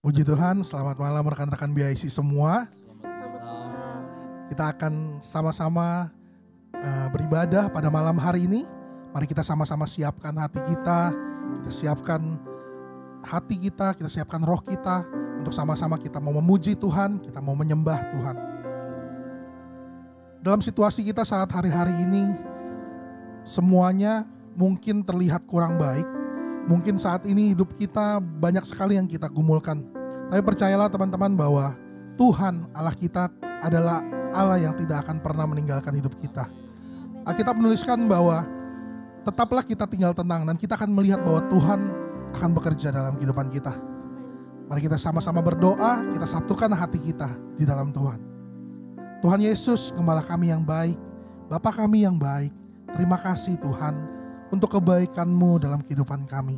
Puji Tuhan, selamat malam rekan-rekan BIC semua. Kita akan sama-sama beribadah pada malam hari ini. Mari kita sama-sama siapkan hati kita siapkan hati kita siapkan roh kita untuk sama-sama kita mau memuji Tuhan, kita mau menyembah Tuhan. Dalam situasi kita saat hari-hari ini, semuanya mungkin terlihat kurang baik. Mungkin saat ini hidup kita banyak sekali yang kita gumulkan. Tapi percayalah teman-teman bahwa Tuhan Allah kita adalah Allah yang tidak akan pernah meninggalkan hidup kita. Alkitab menuliskan bahwa tetaplah kita tinggal tenang dan kita akan melihat bahwa Tuhan akan bekerja dalam kehidupan kita. Mari kita sama-sama berdoa, kita satukan hati kita di dalam Tuhan. Tuhan Yesus, Gembala kami yang baik, Bapa kami yang baik, terima kasih Tuhan untuk kebaikan-Mu dalam kehidupan kami.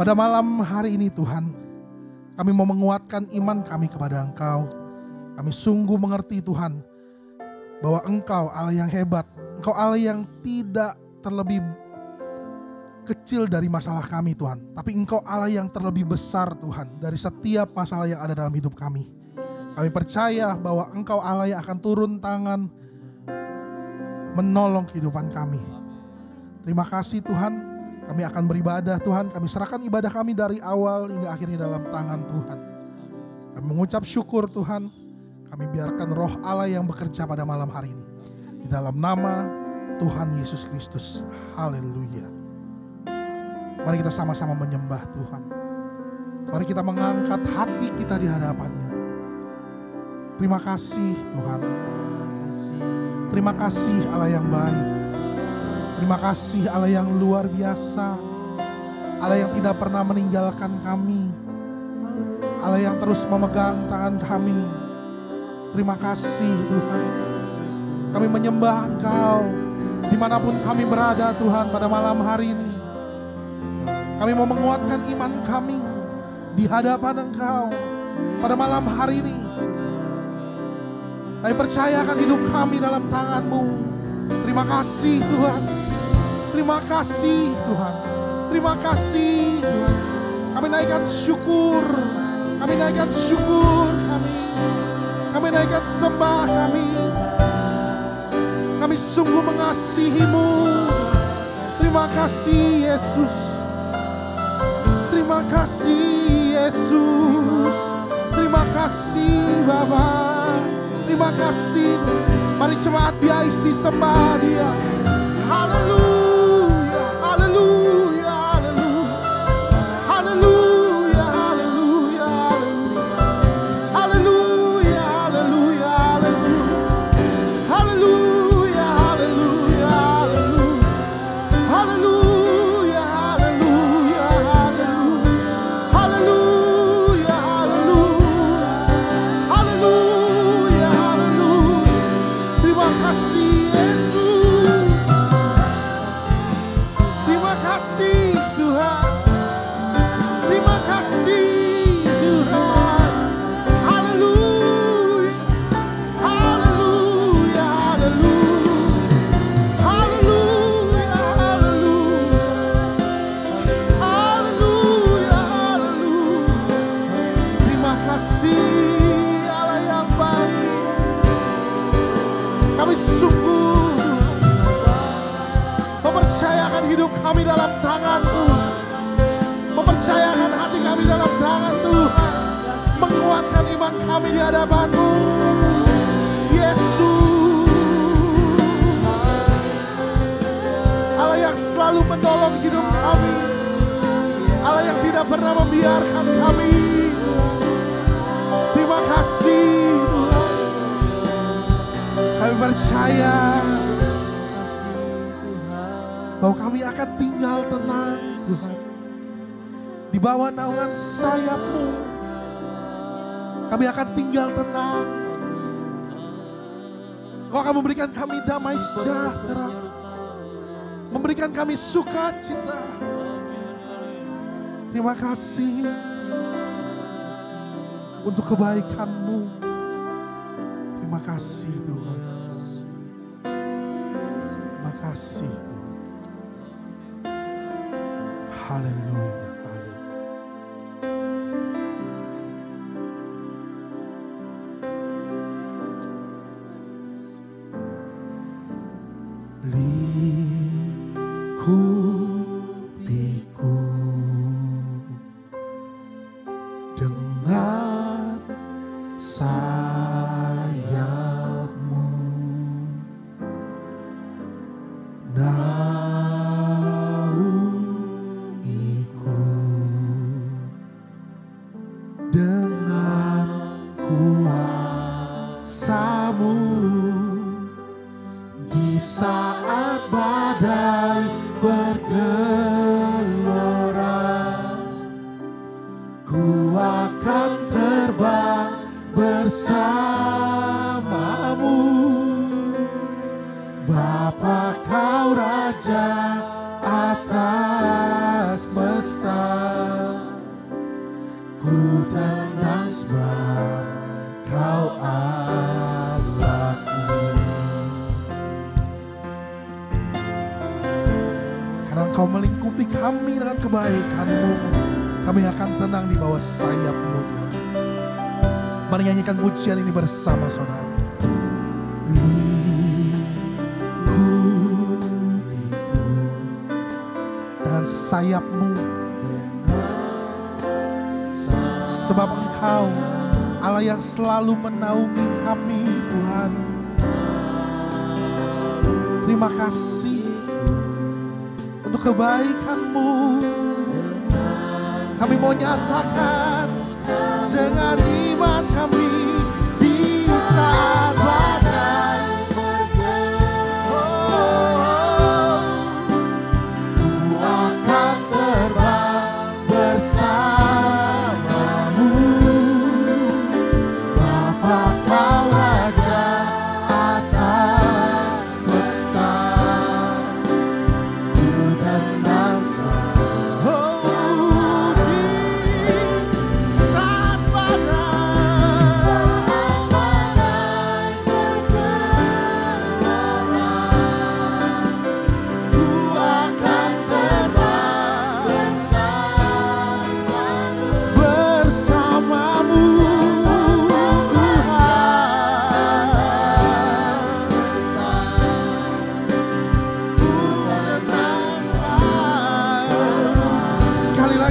Pada malam hari ini Tuhan, kami mau menguatkan iman kami kepada Engkau. Kami sungguh mengerti Tuhan, bahwa Engkau Allah yang hebat, Engkau Allah yang tidak terlebih kecil dari masalah kami Tuhan. Tapi Engkau Allah yang terlebih besar Tuhan, dari setiap masalah yang ada dalam hidup kami. Kami percaya bahwa Engkau Allah yang akan turun tangan menolong kehidupan kami. Terima kasih Tuhan, kami akan beribadah Tuhan, kami serahkan ibadah kami dari awal hingga akhirnya dalam tangan Tuhan. Kami mengucap syukur Tuhan, kami biarkan roh Allah yang bekerja pada malam hari ini. Di dalam nama Tuhan Yesus Kristus, haleluya. Mari kita sama-sama menyembah Tuhan. Mari kita mengangkat hati kita di hadapan-Nya. Terima kasih Tuhan. Terima kasih Allah yang baik. Terima kasih Allah yang luar biasa, Allah yang tidak pernah meninggalkan kami, Allah yang terus memegang tangan kami. Terima kasih Tuhan. Kami menyembah Engkau dimanapun kami berada Tuhan pada malam hari ini. Kami mau menguatkan iman kami di hadapan Engkau pada malam hari ini. Kami percayakan hidup kami dalam tangan-Mu. Terima kasih Tuhan. Terima kasih Tuhan. Terima kasih Tuhan. Kami naikkan syukur. Kami naikkan syukur kami. Kami naikkan sembah kami. Kami sungguh mengasihi-Mu. Terima kasih Yesus. Terima kasih Yesus. Terima kasih Bapa. Terima kasih. Mari jemaat BIC sembah Dia. Haleluya. Haleluya, haleluya, haleluya, haleluya, haleluya, haleluya, haleluya, haleluya, haleluya, haleluya, haleluya, haleluya, haleluya. Terima kasih Yesus. Terima kasih Tuhan. Terima kasih Tuhan. Haleluya. Haleluya. Haleluya. Haleluya. Haleluya. Haleluya. Terima kasih Allah yang baik. Kami sungguh mempercayakan hidup kami dalam tangan Tuhan. Mempercayakan hati kami dalam tangan Tuhan. Menguatkan iman kami di hadapan-Mu, Yesus. Allah yang selalu menolong hidup kami. Allah yang tidak pernah membiarkan kami. Terima kasih Tuhan. Kami percaya bahwa kami akan tinggal tenang Tuhan di bawah naungan sayap-Mu. Kami akan tinggal tenang. Kau akan memberikan kami damai sejahtera, memberikan kami sukacita. Terima kasih untuk kebaikan-Mu. Terima kasih Tuhan. Terima kasih. Haleluya, haleluya. Ku akan terbang bersamamu, Bapa Kau Raja atas semesta. Ku tenang sebab Kau Allahku. Karena Engkau melingkupi kami dengan kebaikan-Mu, kami akan tenang di bawah sayap-Mu. Mari nyanyikan pujian ini bersama saudara. Dengan sayap-Mu, sebab Engkau Allah yang selalu menaungi kami, Tuhan. Terima kasih untuk kebaikan-Mu. Kami mau nyatakan dengan iman kami di saat badai bergelora. Ku akan terbang bersamamu, Bapa Kau Raja atas semesta. Ku tenang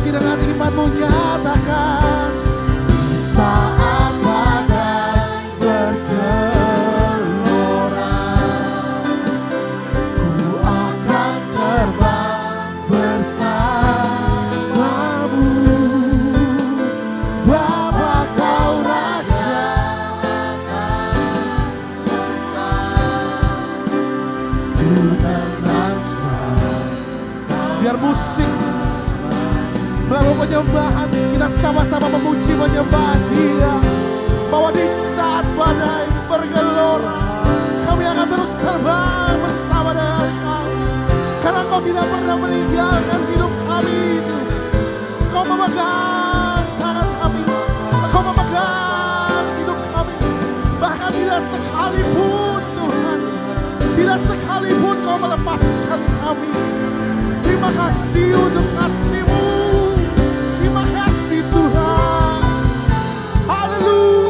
dengan imanmu nyatakan di saat badai bergelora. Ku akan terbang bersamamu, Bapa Kau Raja atas semesta. Ku tenang sebab. Biar musik melalui penyembahan kita sama-sama memuji menyembah Dia, bahwa di saat badai bergelora kami akan terus terbang bersama dengan Engkau, karena Engkau tidak pernah meninggalkan hidup kami. Engkau memegang tangan kami, Engkau memegang hidup kami, bahkan tidak sekalipun Tuhan, tidak sekalipun Kau melepaskan kami. Terima kasih untuk kasih-Mu. Terima kasih Tuhan. Haleluya.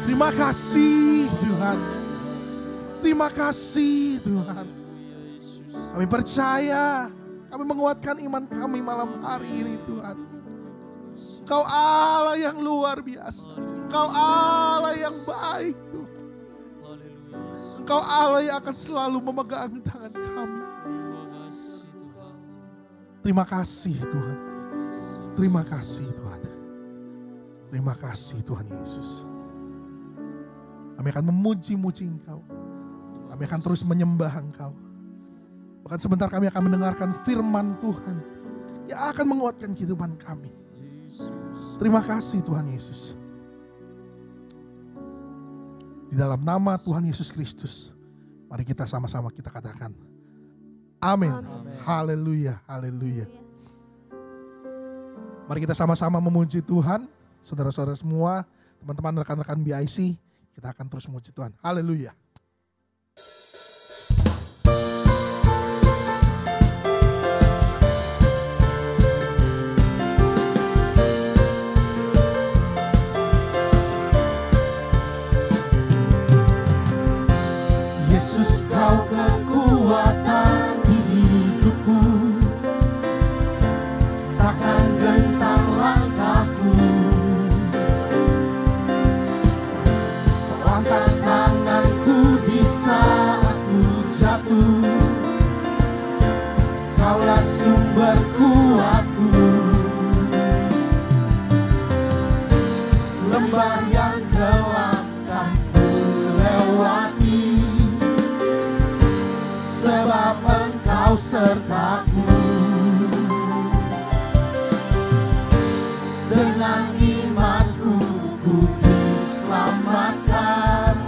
Terima kasih Tuhan. Terima kasih Tuhan. Kami percaya Kami menguatkan iman kami malam hari ini Tuhan. Engkau Allah yang luar biasa. Engkau Allah yang baik Tuhan. Engkau Allah yang akan selalu memegang tangan kami. Terima kasih Tuhan. Terima kasih Tuhan. Terima kasih Tuhan Yesus. Kami akan memuji-muji Engkau. Kami akan terus menyembah Engkau. Bahkan sebentar kami akan mendengarkan firman Tuhan yang akan menguatkan kehidupan kami. Terima kasih Tuhan Yesus. Di dalam nama Tuhan Yesus Kristus, mari kita sama-sama kita katakan amin. Haleluya, haleluya. Mari kita sama-sama memuji Tuhan. Saudara-saudara semua, teman-teman, rekan-rekan BIC, kita akan terus memuji Tuhan. Haleluya. Yesus, kau kekuatan di hidupku, takkan gentar langkahku. Kau angkat tanganku di saat ku jatuh, Kaulah sumber kuatku. Lembah yang gelap kan ku lewati, sebab Engkau sertaku. Dengan imanku ku diselamatkan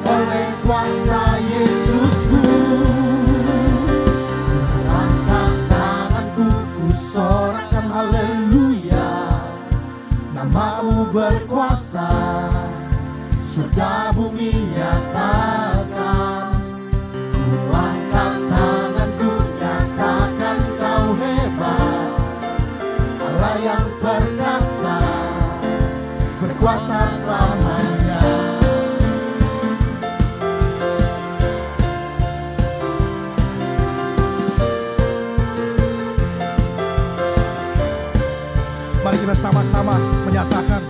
oleh kuasa Yesusku. Angkat tanganku, ku sorakan haleluya. Namamu berkuasa, surga bumi nyatakan. Angkat tanganku, nyatakan Kau hebat, Allah yang perkasa, berkuasa selamanya. Mari kita sama-sama menyatakan,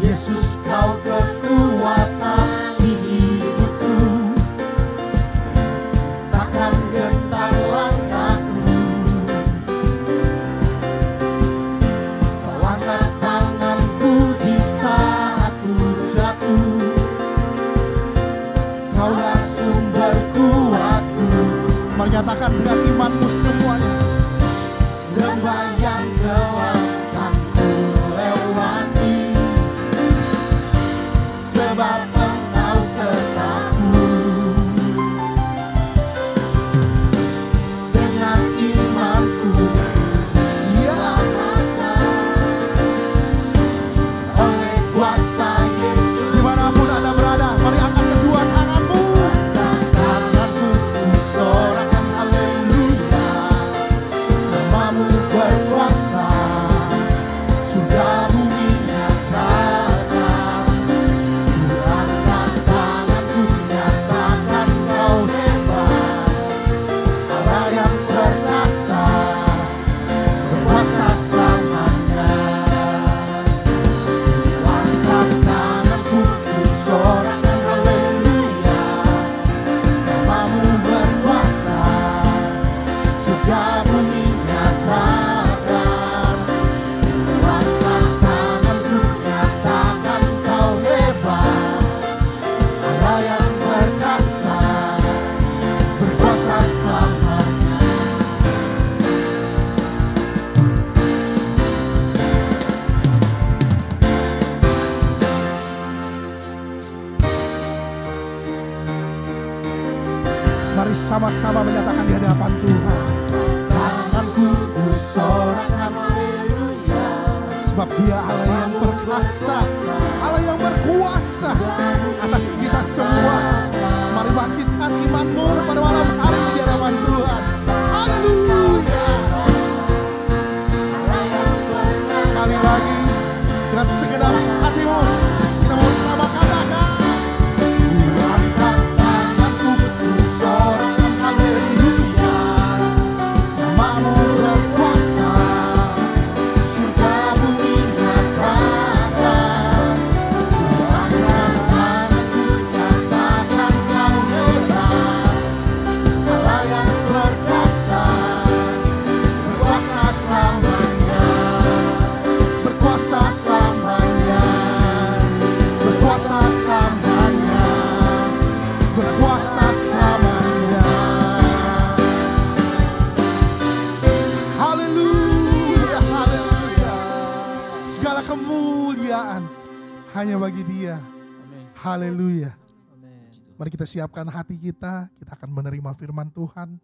Yesus, Kau kekuatan di hidupku, takkan gentar langkahku. Kau angkat tanganku di saat ku jatuh, Kaulah sumber kuatku. mari nyatakan dengan imanmu semuanya. Lembah yang gelap kan ku lewati, sebab Engkau sertaku. Dengan imanku diselamatkan oleh kuasa Yesus. Dimanapun Anda berada, mari angkat kedua tanganmu. Tanganku ku sorakan haleluya. Namamu berkuasa, surga bumi nyatakan. Ku angkat tanganku, nyatakan Kau hebat, Allah yang perkasa, berkuasa selamanya. Ku angkat tanganku, ku sorakan haleluya. Namamu berkuasa, surga bumi nyatakan. Ku angkat tanganku, nyatakan Kau hebat, Allah yang perkasa, berkuasa selamanya. Mari sama-sama menyatakan di hadapan Tuhan. Tanganku ku sorakan haleluya. Sebab Dia Allah yang perkasa, Allah yang berkuasa atas kita semua. Mari bangkitkan imanmu pada malam hari ini di hadapan Tuhan. Haleluya. Sekali lagi dengan segenap hatimu kita mau sama katakan. Ku angkat tanganku, ku sorakan haleluya. Hanya bagi Dia. Amin. Haleluya. Amin. Mari kita siapkan hati kita akan menerima firman Tuhan.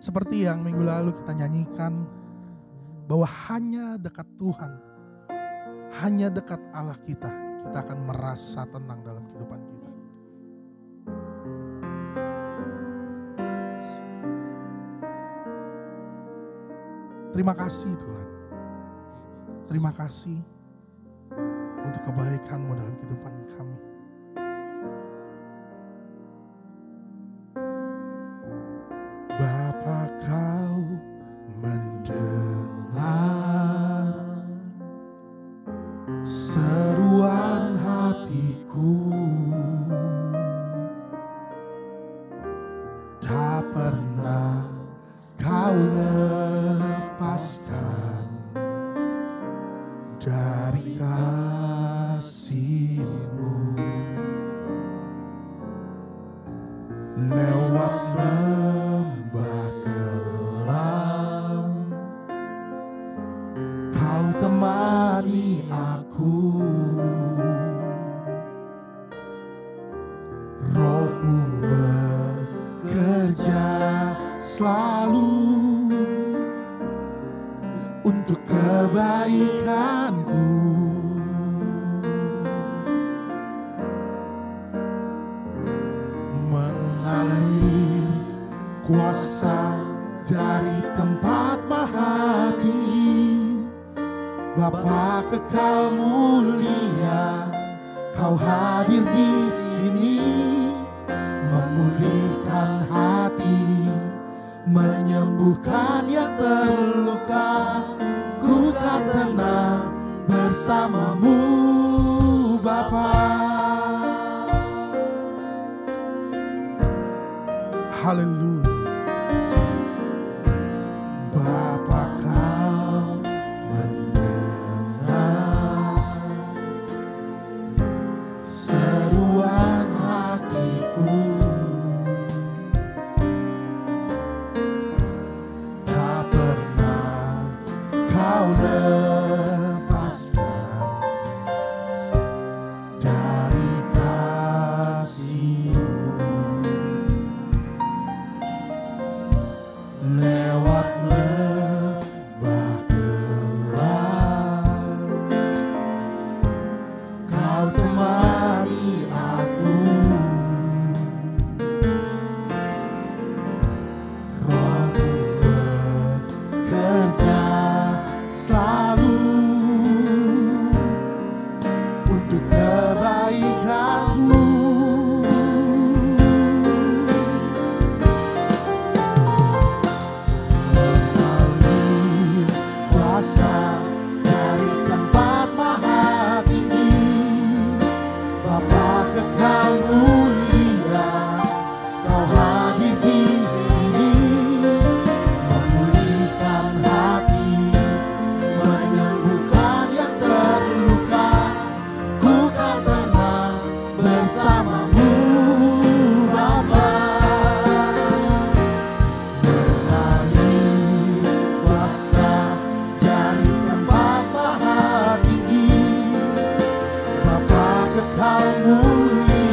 Seperti yang minggu lalu kita nyanyikan, bahwa hanya dekat Tuhan, hanya dekat Allah kita akan merasa tenang dalam kehidupan kita. Terima kasih Tuhan. Terima kasih untuk kebaikan-Mu dalam kehidupan kami. Bapa, Kau mendengar seruan hatiku, tak pernah Kau lepaskan dari kasih-Mu. Lewat lembah kelam, Kau temani aku. Roh-Mu bekerja selalu untuk kebaikanku. Mengalir kuasa dari tempat maha tinggi, Bapa kekal mulia, Kau hadir di sini, memulihkan hati, menyembuhkan yang terluka. Ku kan tenang bersama-Mu, Bapa. Haleluya. Bapa, Kau mendengar seruan hatiku, tak pernah Kau lepaskan dari kasih-Mu. Lewat lembah gelap, Kau temani aku. Roh-Mu bekerja selalu untuk kebaikanku. Mengalir kuasa dari tempat maha tinggi, Bapa kekal mulia, Kau hadir di sini, memulihkan hati, menyembuhkan yang terluka. Ku kan tenang bersama-Mu, Bapa. Mengalir kuasa dari tempat maha tinggi, Bapa kekal mulia,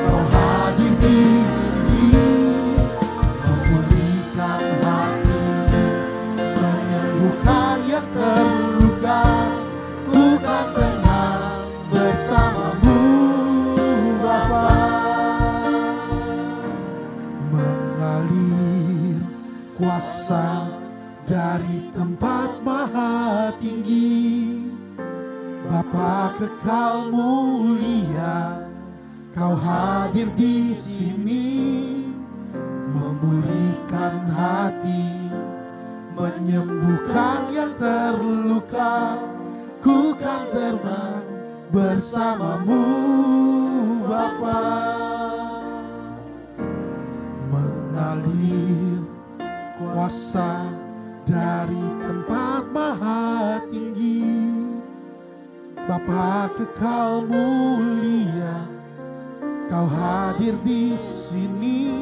Kau hadir di sini, memulihkan hati, menyembuhkan yang terluka. Ku kan tenang bersama-Mu, Bapa. Mengalir kuasa dari tempat maha tinggi, Bapa kekal mulia, Kau hadir di sini, memulihkan hati, menyembuhkan yang terluka. Ku kan tenang bersama-Mu, Bapa. Mengalir kuasa dari tempat maha tinggi, Bapa kekal mulia, Kau hadir di sini,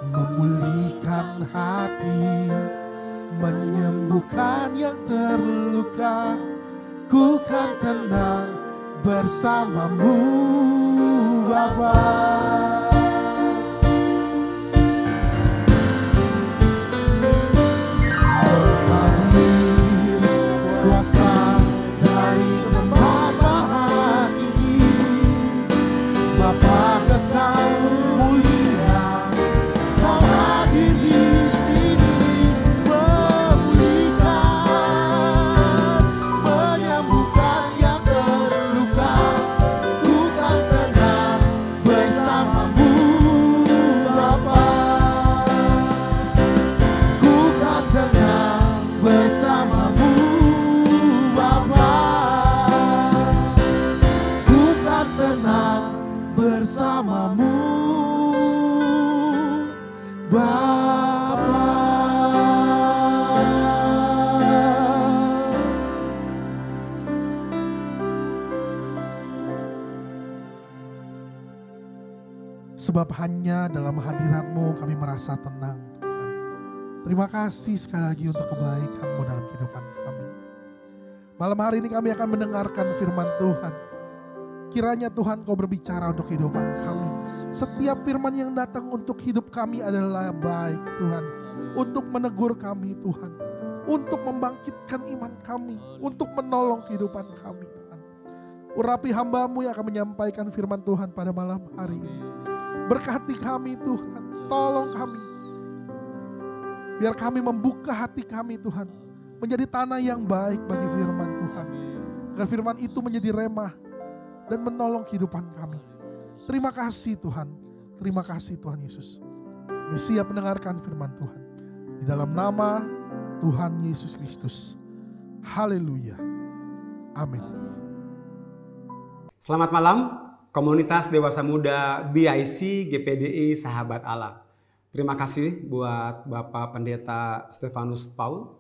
memulihkan hati, menyembuhkan yang terluka. Ku kan tenang bersamamu Bapa. Mengambil kuasa dari tempat maha tinggi, Bapa kekal mulia, Kau hadir di sini, memulihkan, menyembuhkan yang terluka. Ku kan tenang bersamamu Bapa. Ku kan tenang bersamamu Bapa. Ku kan tenang bersamamu Bapa. Sebab hanya dalam hadirat-Mu kami merasa tenang, Tuhan. Terima kasih sekali lagi untuk kebaikan-Mu dalam kehidupan kami. Malam hari ini kami akan mendengarkan firman Tuhan. Kiranya Tuhan Kau berbicara untuk kehidupan kami. Setiap firman yang datang untuk hidup kami adalah baik, Tuhan. Untuk menegur kami, Tuhan. Untuk membangkitkan iman kami. Untuk menolong kehidupan kami, Tuhan. Urapi hamba-Mu yang akan menyampaikan firman Tuhan pada malam hari ini. Berkati kami, Tuhan. Tolong kami. Biar kami membuka hati kami, Tuhan. Menjadi tanah yang baik bagi firman Tuhan. Agar firman itu menjadi remah dan menolong kehidupan kami. Terima kasih Tuhan. Terima kasih Tuhan Yesus. Kami siap mendengarkan firman Tuhan. Di dalam nama Tuhan Yesus Kristus. Haleluya. Amin. Selamat malam, komunitas dewasa muda BIC GPDI Sahabat Allah. Terima kasih buat Bapak Pendeta Stefanus Paul,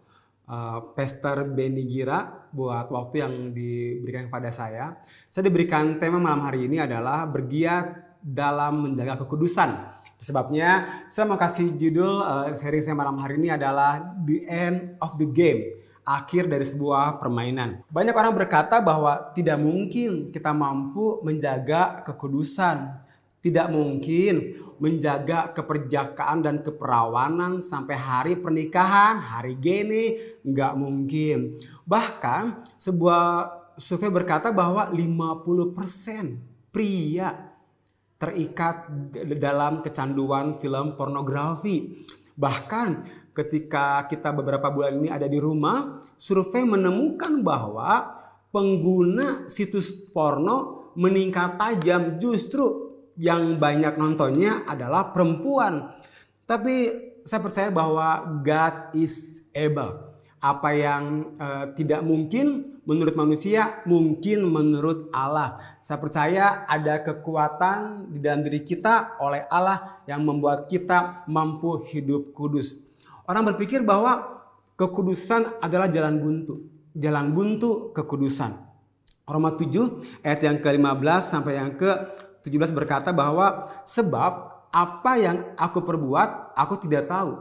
Pastor Benny Gira buat waktu yang diberikan kepada saya. Saya diberikan tema malam hari ini adalah bergiat dalam menjaga kekudusan. Sebabnya saya mau kasih judul seri saya malam hari ini adalah The End of the Game. Akhir dari sebuah permainan. Banyak orang berkata bahwa tidak mungkin kita mampu menjaga kekudusan. Tidak mungkin menjaga keperjakaan dan keperawanan sampai hari pernikahan, hari gini, nggak mungkin. Bahkan sebuah survei berkata bahwa 50% pria terikat dalam kecanduan film pornografi. Bahkan ketika kita beberapa bulan ini ada di rumah, survei menemukan bahwa pengguna situs porno meningkat tajam, justru yang banyak nontonnya adalah perempuan. Tapi saya percaya bahwa God is able. Apa yang tidak mungkin menurut manusia, mungkin menurut Allah. Saya percaya ada kekuatan di dalam diri kita oleh Allah yang membuat kita mampu hidup kudus. Orang berpikir bahwa kekudusan adalah jalan buntu. Jalan buntu kekudusan. Roma 7 ayat yang ke-15 sampai yang ke-17 berkata bahwa sebab apa yang aku perbuat aku tidak tahu.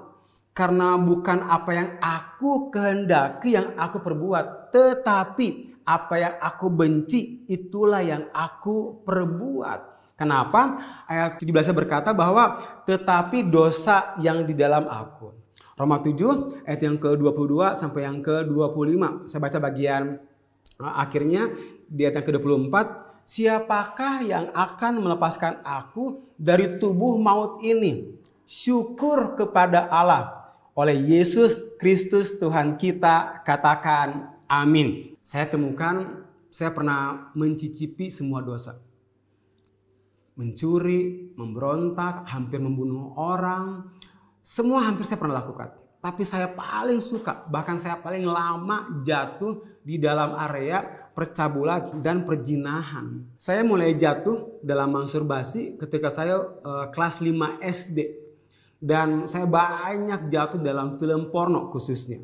Karena bukan apa yang aku kehendaki yang aku perbuat. Tetapi apa yang aku benci itulah yang aku perbuat. Kenapa? Ayat 17 berkata bahwa tetapi dosa yang di dalam aku. Roma 7 ayat yang ke-22 sampai yang ke-25. Saya baca bagian akhirnya di ayat yang ke-24. Siapakah yang akan melepaskan aku dari tubuh maut ini? Syukur kepada Allah. Oleh Yesus Kristus Tuhan kita, katakan amin. Saya temukan, saya pernah mencicipi semua dosa. Mencuri, memberontak, hampir membunuh orang. Semua hampir saya pernah lakukan. Tapi saya paling suka, bahkan saya paling lama jatuh di dalam area percabulan dan perjinahan. Saya mulai jatuh dalam masturbasi ketika saya kelas 5 SD. Dan saya banyak jatuh dalam film porno khususnya.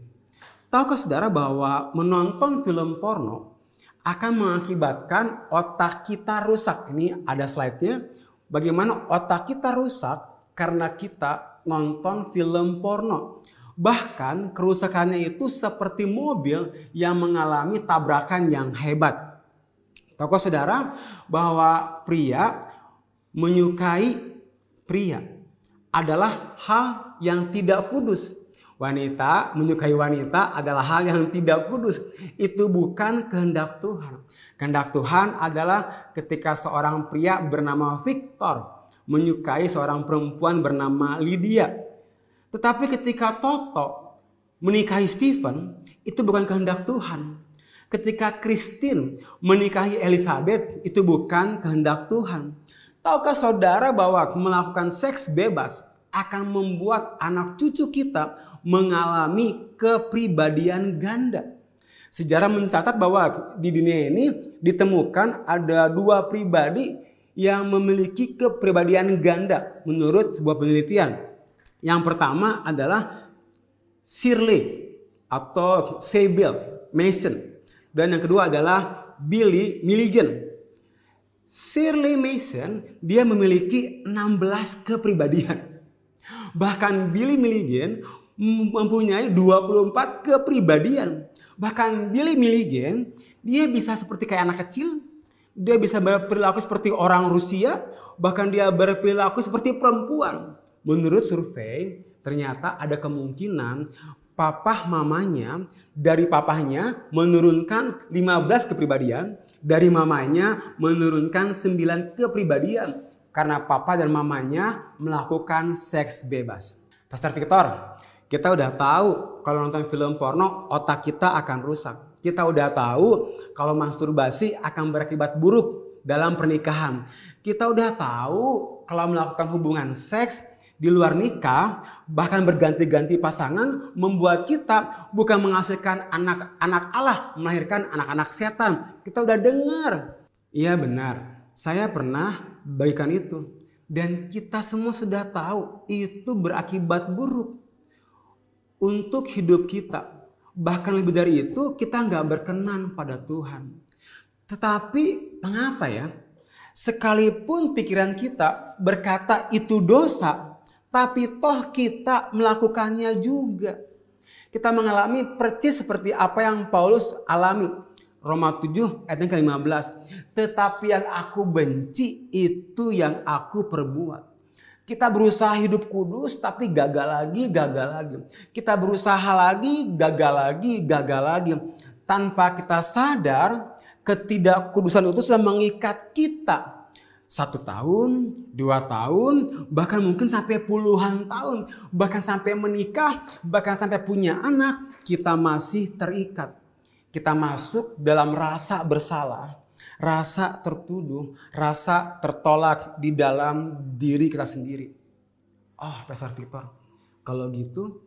Tahukah saudara bahwa menonton film porno akan mengakibatkan otak kita rusak? Ini ada slide-nya. Bagaimana otak kita rusak karena kita nonton film porno. Bahkan kerusakannya itu seperti mobil yang mengalami tabrakan yang hebat. Tahukah saudara bahwa pria menyukai pria adalah hal yang tidak kudus. Wanita menyukai wanita adalah hal yang tidak kudus. Itu bukan kehendak Tuhan. Kehendak Tuhan adalah ketika seorang pria bernama Victor menyukai seorang perempuan bernama Lydia. Tetapi ketika Toto menikahi Stephen, itu bukan kehendak Tuhan. Ketika Christine menikahi Elizabeth, itu bukan kehendak Tuhan. Tahukah saudara bahwa melakukan seks bebas akan membuat anak cucu kita mengalami kepribadian ganda? Sejarah mencatat bahwa di dunia ini ditemukan ada 2 pribadi yang memiliki kepribadian ganda menurut sebuah penelitian. Yang pertama adalah Shirley atau Sybil Mason, dan yang kedua adalah Billy Milligan. Shirley Mason dia memiliki 16 kepribadian. Bahkan Billy Milligan mempunyai 24 kepribadian. Bahkan Billy Milligan dia bisa seperti kayak anak kecil, dia bisa berperilaku seperti orang Rusia, bahkan dia berperilaku seperti perempuan. Menurut survei ternyata ada kemungkinan papa mamanya dari papahnya menurunkan 15 kepribadian, dari mamanya menurunkan 9 kepribadian karena papa dan mamanya melakukan seks bebas. Pastor Victor, kita udah tahu kalau nonton film porno otak kita akan rusak. Kita udah tahu kalau masturbasi akan berakibat buruk dalam pernikahan. Kita udah tahu kalau melakukan hubungan seks di luar nikah, bahkan berganti-ganti pasangan, membuat kita bukan menghasilkan anak-anak Allah, melahirkan anak-anak setan. Kita udah dengar. Iya benar, saya pernah bagikan itu. Dan kita semua sudah tahu itu berakibat buruk untuk hidup kita. Bahkan lebih dari itu, kita nggak berkenan pada Tuhan. Tetapi mengapa ya? Sekalipun pikiran kita berkata itu dosa, tapi toh kita melakukannya juga. Kita mengalami persis seperti apa yang Paulus alami. Roma 7 ayat yang ke-15. Tetapi yang aku benci itu yang aku perbuat. Kita berusaha hidup kudus tapi gagal lagi. Kita berusaha lagi, gagal lagi. Tanpa kita sadar, ketidakkudusan itu sudah mengikat kita. 1 tahun, 2 tahun, bahkan mungkin sampai puluhan tahun. Bahkan sampai menikah, bahkan sampai punya anak, kita masih terikat. Kita masuk dalam rasa bersalah, rasa tertuduh, rasa tertolak di dalam diri kita sendiri. Oh, Pastor Victor, kalau gitu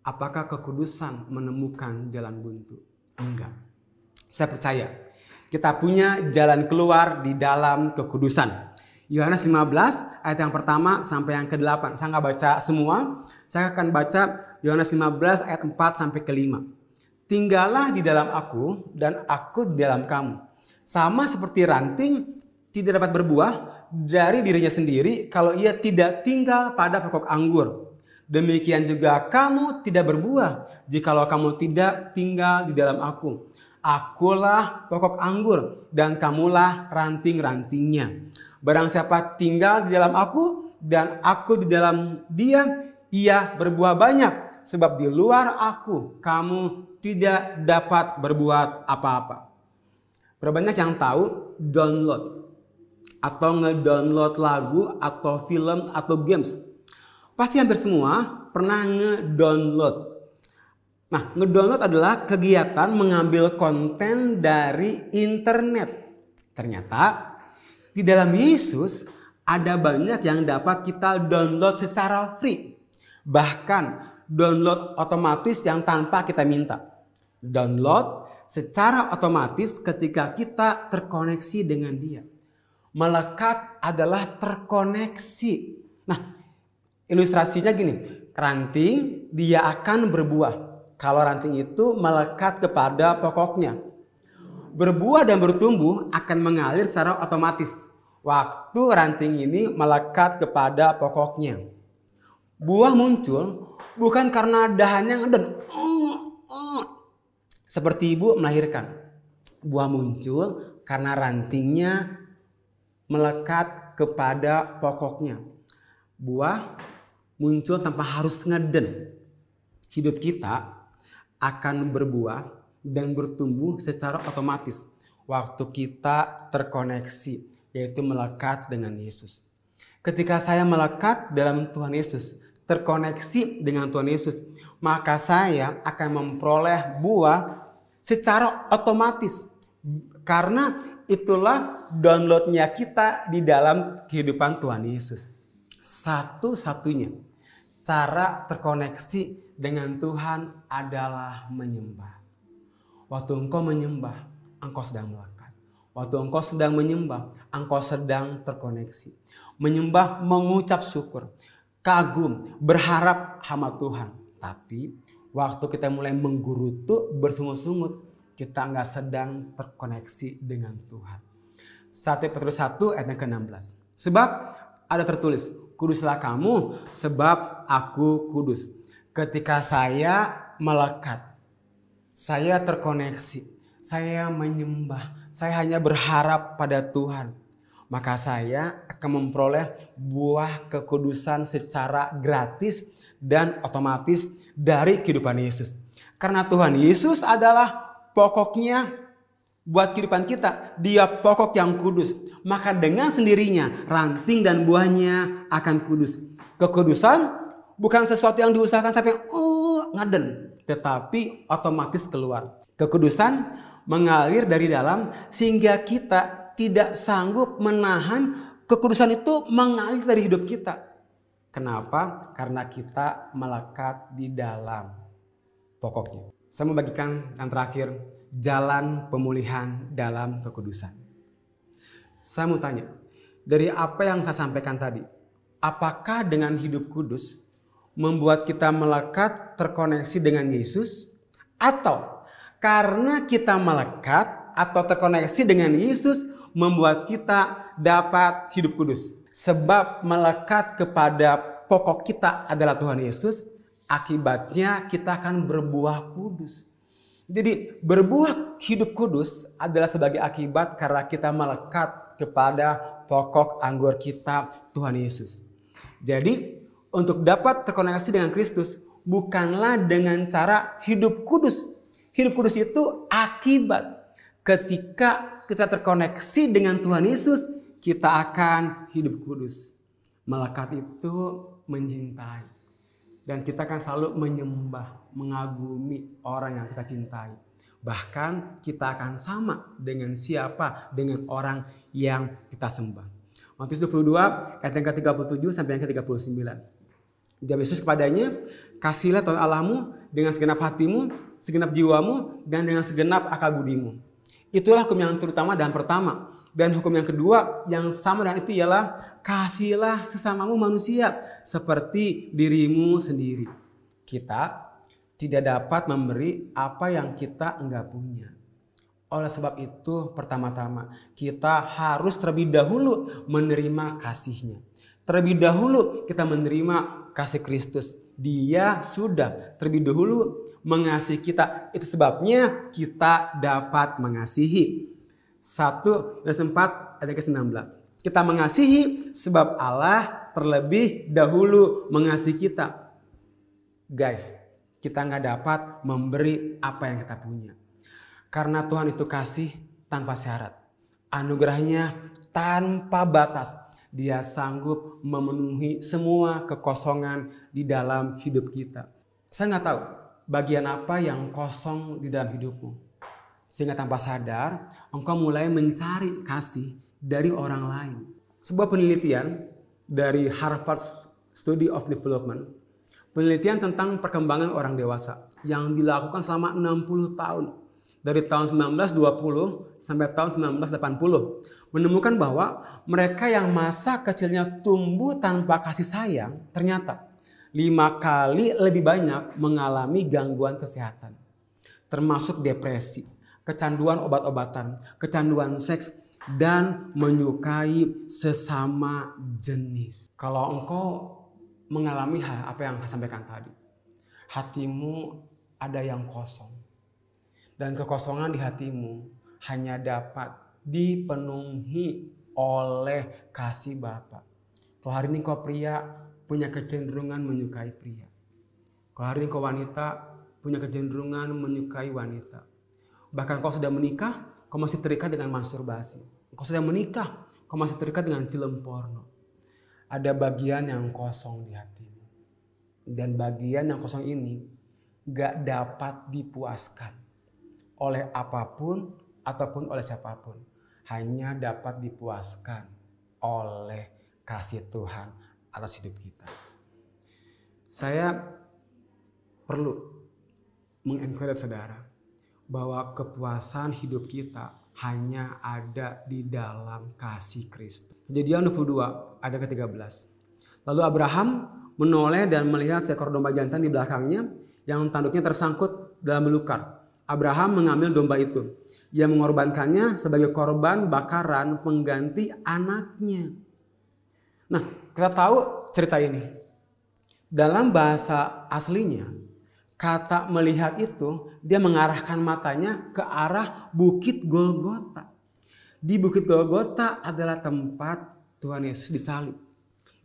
apakah kekudusan menemukan jalan buntu? Enggak. Saya percaya kita punya jalan keluar di dalam kekudusan. Yohanes 15 ayat yang pertama sampai yang ke-8. Saya nggak baca semua. Saya akan baca Yohanes 15 ayat 4 sampai ke-5. Tinggallah di dalam aku dan aku di dalam kamu. Sama seperti ranting tidak dapat berbuah dari dirinya sendiri kalau ia tidak tinggal pada pokok anggur. Demikian juga kamu tidak berbuah jikalau kamu tidak tinggal di dalam aku. Akulah pokok anggur dan kamulah ranting-rantingnya. Barang siapa tinggal di dalam aku dan aku di dalam dia, ia berbuah banyak. Sebab di luar aku kamu tidak dapat berbuat apa-apa. Berapa banyak yang tahu download atau ngedownload lagu atau film atau games? Pasti hampir semua pernah ngedownload. Nah, ngedownload adalah kegiatan mengambil konten dari internet. Ternyata di dalam Yesus ada banyak yang dapat kita download secara free. Bahkan download otomatis yang tanpa kita minta. Download secara otomatis ketika kita terkoneksi dengan dia. Melekat adalah terkoneksi. Nah, ilustrasinya gini. Ranting dia akan berbuah kalau ranting itu melekat kepada pokoknya. Berbuah dan bertumbuh akan mengalir secara otomatis waktu ranting ini melekat kepada pokoknya. Buah muncul bukan karena dahannya ngeden. Seperti ibu melahirkan. Buah muncul karena rantingnya melekat kepada pokoknya. Buah muncul tanpa harus ngeden. Hidup kita akan berbuah dan bertumbuh secara otomatis waktu kita terkoneksi, yaitu melekat dengan Yesus. Ketika saya melekat dalam Tuhan Yesus, terkoneksi dengan Tuhan Yesus, maka saya akan memperoleh buah secara otomatis. Karena itulah downloadnya kita di dalam kehidupan Tuhan Yesus. Satu-satunya cara terkoneksi dengan Tuhan adalah menyembah. Waktu engkau menyembah, engkau sedang melekat. Waktu engkau sedang menyembah, engkau sedang terkoneksi. Menyembah, mengucap syukur, kagum, berharap hamba Tuhan. Tapi waktu kita mulai menggerutu, bersungut-sungut, kita nggak sedang terkoneksi dengan Tuhan. 1 Petrus 1 ayat yang ke-16. Sebab ada tertulis, kuduslah kamu sebab aku kudus. Ketika saya melekat, saya terkoneksi, saya menyembah, saya hanya berharap pada Tuhan, maka saya akan memperoleh buah kekudusan secara gratis dan otomatis dari kehidupan Yesus. Karena Tuhan Yesus adalah pokoknya buat kehidupan kita. Dia pokok yang kudus. Maka dengan sendirinya ranting dan buahnya akan kudus. Kekudusan bukan sesuatu yang diusahakan sampai ngaden, tetapi otomatis keluar. Kekudusan mengalir dari dalam sehingga kita tidak sanggup menahan kekudusan itu mengalir dari hidup kita. Kenapa? Karena kita melekat di dalam pokoknya. Saya mau bagikan yang terakhir, jalan pemulihan dalam kekudusan. Saya mau tanya, dari apa yang saya sampaikan tadi, apakah dengan hidup kudus membuat kita melekat terkoneksi dengan Yesus? Atau karena kita melekat atau terkoneksi dengan Yesus membuat kita dapat hidup kudus? Sebab melekat kepada pokok kita adalah Tuhan Yesus, akibatnya kita akan berbuah kudus. Jadi berbuah hidup kudus adalah sebagai akibat karena kita melekat kepada pokok anggur kita, Tuhan Yesus. Jadi untuk dapat terkoneksi dengan Kristus bukanlah dengan cara hidup kudus. Hidup kudus itu akibat. Ketika kita terkoneksi dengan Tuhan Yesus, kita akan hidup kudus. Melekat itu mencintai. Dan kita akan selalu menyembah, mengagumi orang yang kita cintai. Bahkan kita akan sama dengan siapa, dengan orang yang kita sembah. Matius 22 ayat yang ke-37 sampai yang ke-39. Jawab Yesus kepadanya, kasihlah Tuhan Allahmu dengan segenap hatimu, segenap jiwamu, dan dengan segenap akal budimu. Itulah hukum yang terutama dan pertama. Dan hukum yang kedua yang sama dengan itu ialah kasihlah sesamamu manusia seperti dirimu sendiri. Kita tidak dapat memberi apa yang kita enggak punya. Oleh sebab itu pertama-tama kita harus terlebih dahulu menerima kasihnya. Terlebih dahulu kita menerima kasih Kristus. Dia sudah terlebih dahulu mengasihi kita. Itu sebabnya kita dapat mengasihi. 1 Yohanes 4 ayat ke-19. Kita mengasihi sebab Allah terlebih dahulu mengasihi kita. Guys, kita nggak dapat memberi apa yang kita punya. Karena Tuhan itu kasih tanpa syarat. Anugerahnya tanpa batas. Dia sanggup memenuhi semua kekosongan di dalam hidup kita. Saya nggak tahu bagian apa yang kosong di dalam hidupmu. Sehingga tanpa sadar, engkau mulai mencari kasih dari orang lain. Sebuah penelitian dari Harvard Study of Development, penelitian tentang perkembangan orang dewasa yang dilakukan selama 60 tahun. Dari tahun 1920 sampai tahun 1980, menemukan bahwa mereka yang masa kecilnya tumbuh tanpa kasih sayang, ternyata 5 kali lebih banyak mengalami gangguan kesehatan. Termasuk depresi, kecanduan obat-obatan, kecanduan seks, dan menyukai sesama jenis. Kalau engkau mengalami hal apa yang saya sampaikan tadi. Hatimu ada yang kosong. Dan kekosongan di hatimu hanya dapat dipenuhi oleh kasih Bapa. Kalau hari ini kau pria punya kecenderungan menyukai pria. Kalau hari ini kau wanita punya kecenderungan menyukai wanita. Bahkan kau sudah menikah, kau masih terikat dengan masturbasi. Kau sudah menikah, kau masih terikat dengan film porno. Ada bagian yang kosong di hatimu. Dan bagian yang kosong ini gak dapat dipuaskan oleh apapun ataupun oleh siapapun. Hanya dapat dipuaskan oleh kasih Tuhan atas hidup kita. Saya perlu mengencourage saudara bahwa kepuasan hidup kita hanya ada di dalam kasih Kristus. Kejadian 22 ayat ke-13. Lalu Abraham menoleh dan melihat seekor domba jantan di belakangnya yang tanduknya tersangkut dalam belukar. Abraham mengambil domba itu. Ia mengorbankannya sebagai korban bakaran pengganti anaknya. Nah, kita tahu cerita ini. Dalam bahasa aslinya, kata melihat itu, dia mengarahkan matanya ke arah Bukit Golgota. Di Bukit Golgota adalah tempat Tuhan Yesus disalib.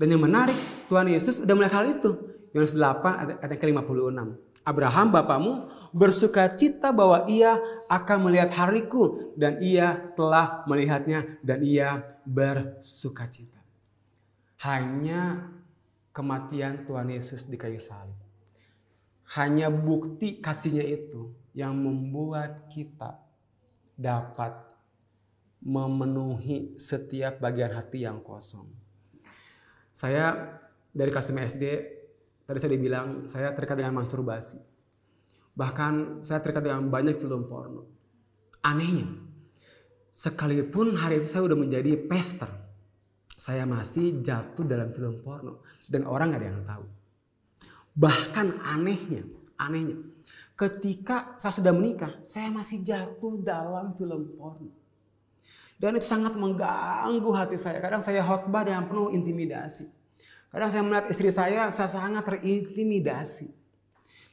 Dan yang menarik, Tuhan Yesus sudah melihat hal itu. Yohanes 8 ayat ke-56. Abraham bapamu bersuka cita bahwa ia akan melihat hariku. Dan ia telah melihatnya dan ia bersuka cita. Hanya kematian Tuhan Yesus di kayu salib. Hanya bukti kasihnya itu yang membuat kita dapat memenuhi setiap bagian hati yang kosong. Saya dari kelas 5 SD, tadi saya dibilang saya terikat dengan masturbasi. Bahkan saya terikat dengan banyak film porno. Anehnya, sekalipun hari itu saya udah menjadi pastor, saya masih jatuh dalam film porno. Dan orang gak ada yang tahu. Bahkan anehnya, ketika saya sudah menikah, saya masih jatuh dalam film porno. Dan itu sangat mengganggu hati saya. Kadang saya khotbah dengan penuh intimidasi. Kadang saya melihat istri saya sangat terintimidasi.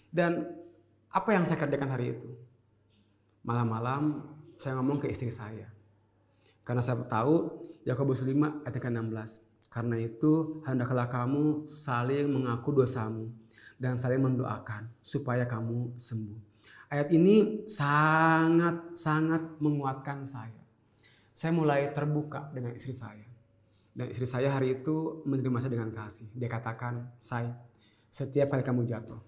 Dan apa yang saya kerjakan hari itu? Malam-malam saya ngomong ke istri saya. Karena saya tahu Yakobus 5 ayat ke-16. Karena itu hendaklah kamu saling mengaku dosamu dan saling mendoakan supaya kamu sembuh. Ayat ini sangat menguatkan saya. Saya mulai terbuka dengan istri saya. Dan istri saya hari itu menerima saya dengan kasih. Dia katakan, "Say, setiap kali kamu jatuh,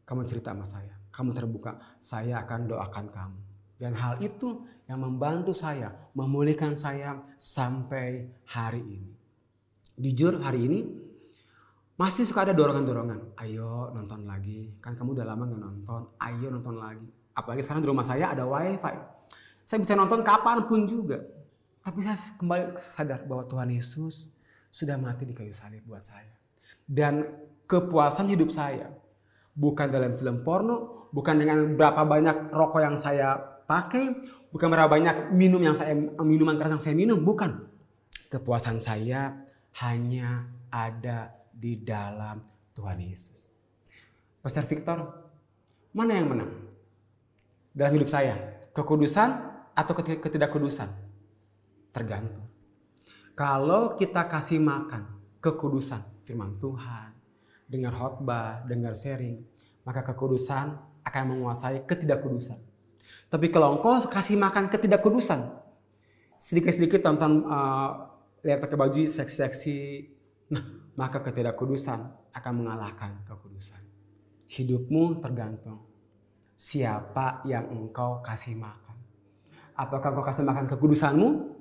kamu cerita sama saya. Kamu terbuka, saya akan doakan kamu." Dan hal itu yang membantu saya, memulihkan saya sampai hari ini. Jujur hari ini masih suka ada dorongan-dorongan. Ayo nonton lagi, kan kamu udah lama gak nonton. Ayo nonton lagi. Apalagi sekarang di rumah saya ada wifi. Saya bisa nonton kapanpun juga. Tapi saya kembali sadar bahwa Tuhan Yesus sudah mati di kayu salib buat saya. Dan kepuasan hidup saya bukan dalam film porno, bukan dengan berapa banyak rokok yang saya pakai, bukan berapa banyak minuman keras yang saya minum, bukan. Kepuasan saya hanya ada di dalam Tuhan Yesus. Pastor Victor, mana yang menang dalam hidup saya? Kekudusan atau ketidakkudusan? Tergantung. Kalau kita kasih makan kekudusan firman Tuhan, dengar khotbah, dengar sharing, maka kekudusan akan menguasai ketidakkudusan. Tapi kalau engkau kasih makan ketidakkudusan, sedikit-sedikit tonton lihat pakai baju seksi-seksi, nah maka ketidakkudusan akan mengalahkan kekudusan. Hidupmu tergantung siapa yang engkau kasih makan. Apakah engkau kasih makan kekudusanmu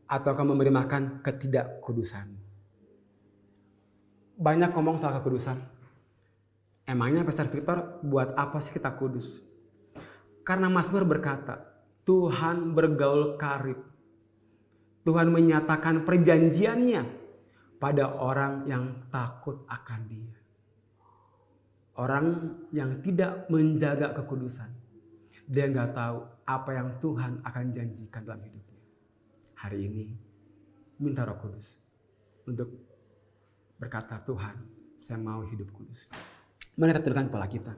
atau engkau memberi makan ketidakkudusanmu? Banyak ngomong soal kekudusan. Emangnya Pastor Victor buat apa sih kita kudus? Karena Mazmur berkata, Tuhan bergaul karib. Tuhan menyatakan perjanjiannya pada orang yang takut akan Dia. Orang yang tidak menjaga kekudusan, dia nggak tahu apa yang Tuhan akan janjikan dalam hidupnya. Hari ini minta Roh Kudus untuk berkata, Tuhan, saya mau hidup kudus. Mari kita tundukkan kepala kita.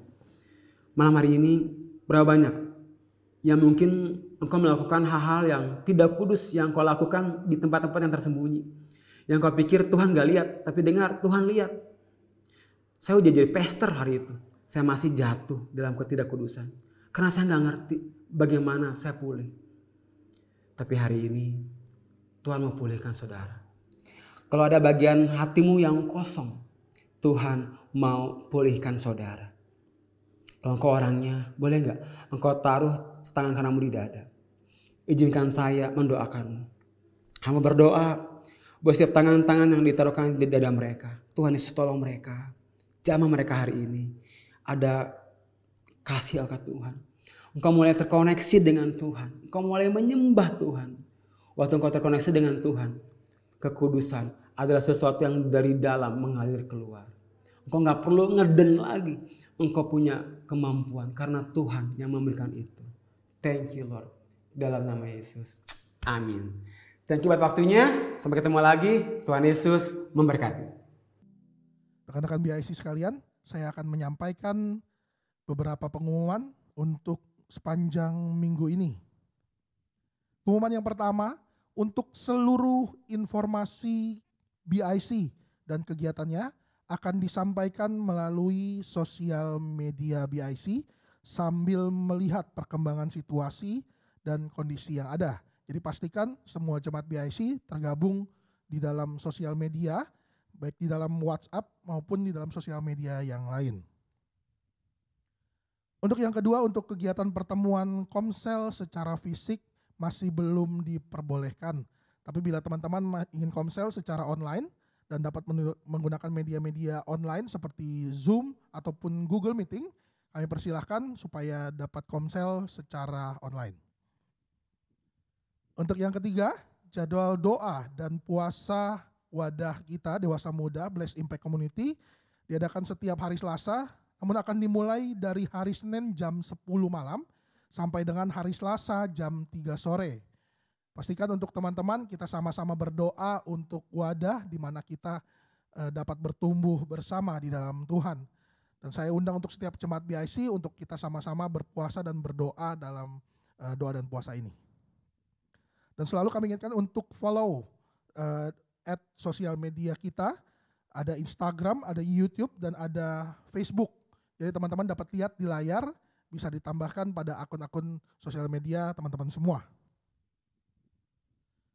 Malam hari ini berapa banyak yang mungkin engkau melakukan hal-hal yang tidak kudus yang kau lakukan di tempat-tempat yang tersembunyi. Yang kau pikir Tuhan gak lihat, tapi dengar Tuhan lihat. Saya udah jadi pastor hari itu. Saya masih jatuh dalam ketidakkudusan. Karena saya gak ngerti bagaimana saya pulih. Tapi hari ini Tuhan mau pulihkan saudara. Kalau ada bagian hatimu yang kosong, Tuhan mau pulihkan saudara. Kalau engkau orangnya, boleh gak engkau taruh tangan kananmu di dada. Izinkan saya mendoakanmu. Hamba berdoa buat setiap tangan-tangan yang ditaruhkan di dada mereka. Tuhan Yesus tolong mereka. Jamah mereka hari ini. Ada kasih akan Tuhan. Engkau mulai terkoneksi dengan Tuhan. Engkau mulai menyembah Tuhan. Waktu engkau terkoneksi dengan Tuhan, kekudusan adalah sesuatu yang dari dalam mengalir keluar. Engkau gak perlu ngeden lagi. Engkau punya kemampuan karena Tuhan yang memberikan itu. Thank you Lord. Dalam nama Yesus. Amin. Thank you buat waktunya. Sampai ketemu lagi. Tuhan Yesus memberkati. Rekan-rekan BIC sekalian, saya akan menyampaikan beberapa pengumuman untuk sepanjang minggu ini. Pengumuman yang pertama, untuk seluruh informasi BIC dan kegiatannya akan disampaikan melalui sosial media BIC sambil melihat perkembangan situasi dan kondisi yang ada. Jadi pastikan semua jemaat BIC tergabung di dalam sosial media, baik di dalam WhatsApp maupun di dalam sosial media yang lain. Untuk yang kedua, untuk kegiatan pertemuan komsel secara fisik masih belum diperbolehkan. Tapi bila teman-teman ingin komsel secara online, dan dapat menggunakan media-media online seperti Zoom ataupun Google Meeting, kami persilahkan supaya dapat komsel secara online. Untuk yang ketiga, jadwal doa dan puasa wadah kita Dewasa Muda Blessed Impact Community diadakan setiap hari Selasa, namun akan dimulai dari hari Senin jam 10 malam sampai dengan hari Selasa jam 3 sore. Pastikan untuk teman-teman kita sama-sama berdoa untuk wadah di mana kita dapat bertumbuh bersama di dalam Tuhan. Dan saya undang untuk setiap jemaat BIC untuk kita sama-sama berpuasa dan berdoa dalam doa dan puasa ini. Dan selalu kami ingatkan untuk follow sosial media kita, ada Instagram, ada YouTube, dan ada Facebook. Jadi teman-teman dapat lihat di layar, bisa ditambahkan pada akun-akun sosial media teman-teman semua.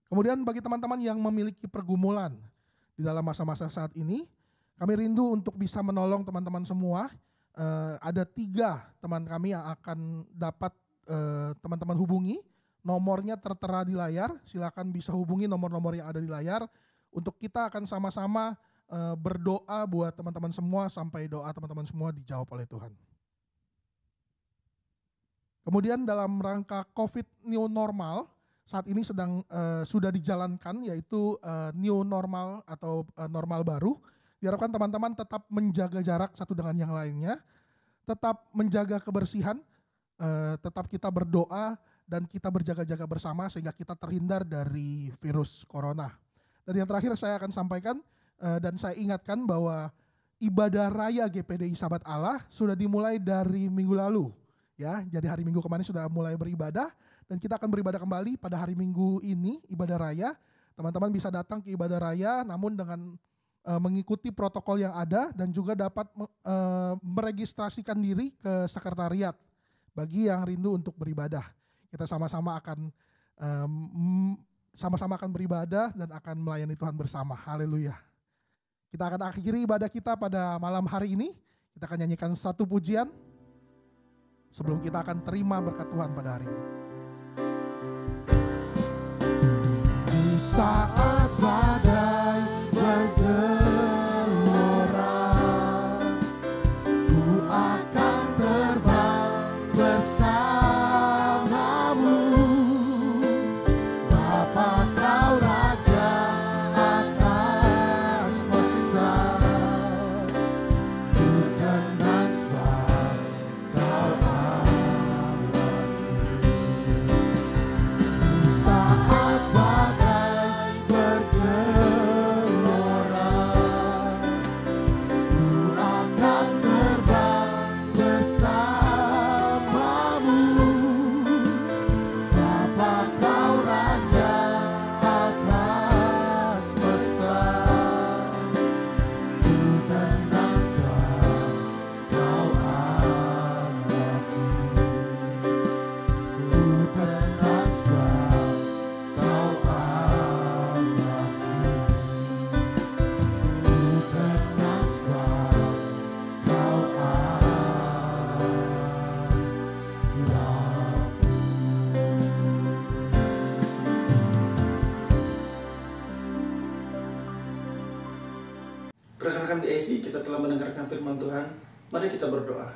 Kemudian bagi teman-teman yang memiliki pergumulan di dalam masa-masa saat ini, kami rindu untuk bisa menolong teman-teman semua. Ada 3 teman kami yang akan dapat teman-teman hubungi. Nomornya tertera di layar, silakan bisa hubungi nomor-nomor yang ada di layar. Untuk kita akan sama-sama berdoa buat teman-teman semua sampai doa teman-teman semua dijawab oleh Tuhan. Kemudian dalam rangka COVID New Normal, saat ini sudah dijalankan, yaitu new normal atau normal baru. Diharapkan teman-teman tetap menjaga jarak satu dengan yang lainnya, tetap menjaga kebersihan, tetap kita berdoa dan kita berjaga-jaga bersama sehingga kita terhindar dari virus corona. Dan yang terakhir saya akan sampaikan dan saya ingatkan bahwa ibadah raya GPDI Sahabat Allah sudah dimulai dari minggu lalu. Ya, jadi hari Minggu kemarin sudah mulai beribadah. Dan kita akan beribadah kembali pada hari Minggu ini, ibadah raya. Teman-teman bisa datang ke ibadah raya namun dengan mengikuti protokol yang ada dan juga dapat meregistrasikan diri ke sekretariat bagi yang rindu untuk beribadah. Kita sama-sama akan beribadah dan akan melayani Tuhan bersama. Haleluya. Kita akan akhiri ibadah kita pada malam hari ini. Kita akan nyanyikan satu pujian sebelum kita akan terima berkat Tuhan pada hari ini. Di saat badai bergelora, ku akan terbang bersamamu. Bapa kau Raja atas besar, ku tenang sebab kau Allahku. Di saat badai bergelora, kita telah mendengarkan firman Tuhan, mari kita berdoa.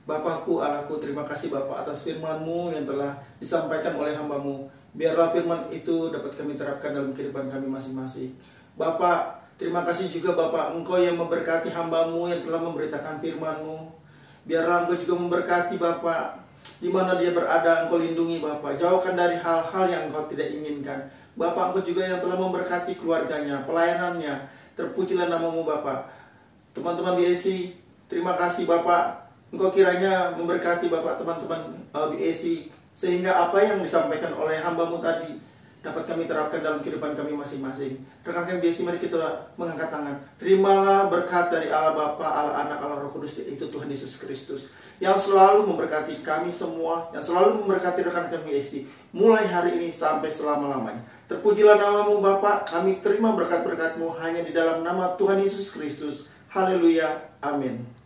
Bapakku, Allahku, terima kasih Bapa atas firman-Mu yang telah disampaikan oleh hamba-Mu. Biarlah firman itu dapat kami terapkan dalam kehidupan kami masing-masing. Bapak, terima kasih juga Bapak, Engkau yang memberkati hamba-Mu yang telah memberitakan firman-Mu. Biarlah Engkau juga memberkati Bapak, di mana dia berada, Engkau lindungi Bapak. Jauhkan dari hal-hal yang Engkau tidak inginkan. Bapak, Engkau juga yang telah memberkati keluarganya, pelayanannya. Terpujilah nama-Mu Bapak. Teman-teman BSC, terima kasih Bapak. Engkau kiranya memberkati Bapak teman-teman BSC, sehingga apa yang disampaikan oleh hamba-Mu tadi dapat kami terapkan dalam kehidupan kami masing-masing. Rekan-rekan BSC, mari kita mengangkat tangan. Terimalah berkat dari Allah Bapa, Allah Anak, Allah Roh Kudus, itu Tuhan Yesus Kristus, yang selalu memberkati kami semua, yang selalu memberkati rekan-rekan BSC, mulai hari ini sampai selama-lamanya. Terpujilah nama-Mu Bapa, kami terima berkat-berkat-Mu hanya di dalam nama Tuhan Yesus Kristus. Haleluya, amin.